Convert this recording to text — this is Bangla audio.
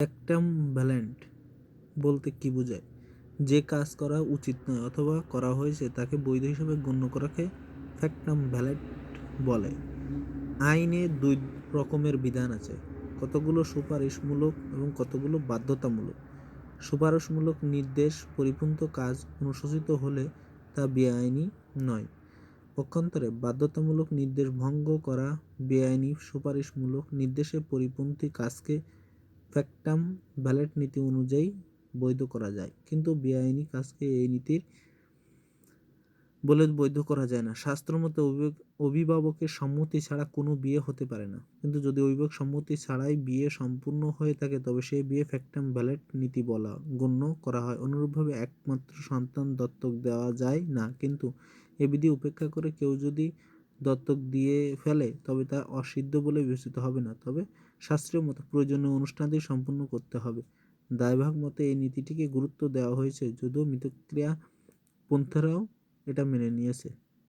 ফ্যাক্টাম ভ্যালেন্ট বলতে কি বোঝায়? যে কাজ করা উচিত নয় অথবা করা হয়েছে তাকে বৈধ হিসেবে গণ্য করাকে ফ্যাক্টাম ভ্যালেন্ট বলে। আইনে দুই রকমের বিধান আছে, কতগুলো সুপারিশমূলক এবং কতগুলো বাধ্যতামূলক। সুপারিশমূলক নির্দেশ পরিপন্থী কাজ অনুশোচিত হলে তা বেআইনি নয়। পক্ষান্তরে বাধ্যতামূলক নির্দেশ ভঙ্গ করা বেআইনি। সুপারিশমূলক নির্দেশের পরিপন্থী কাজকে ফ্যাক্টাম ভ্যালেন্ট নীতি অনুযায়ী বৈধ করা যায়, কিন্তু বেআইনি কাজকে এই নীতির বলে বৈধ করা যায় না। শাস্ত্রমতে অভিভাবকের সম্মতি ছাড়া কোনো বিয়ে হতে পারে না, কিন্তু যদি অভিভাবক সম্মতি ছাড়াই বিয়ে সম্পূর্ণ হয়ে থাকে তবে সেই বিয়ে ফ্যাক্টাম ভ্যালেন্ট নীতি বলা গণ্য করা হয়। অনুরূপভাবে একমাত্র সন্তান দত্তক দেওয়া যায় না, কিন্তু এ বিধি উপেক্ষা করে কেউ যদি দত্তক দিয়ে ফেলে তবে তা অসিদ্ধ বলে বিবেচিত হবে না, তবে শাস্ত্রীয় মতে প্রয়োজনীয় অনুষ্ঠানাদি সম্পূর্ণ করতে হবে। দায়ভাগ মতে এই নীতিটিকে গুরুত্ব দেওয়া হয়েছে, যদিও মিতক্রিয়া পন্থারাও এটা মেনে নিয়েছে।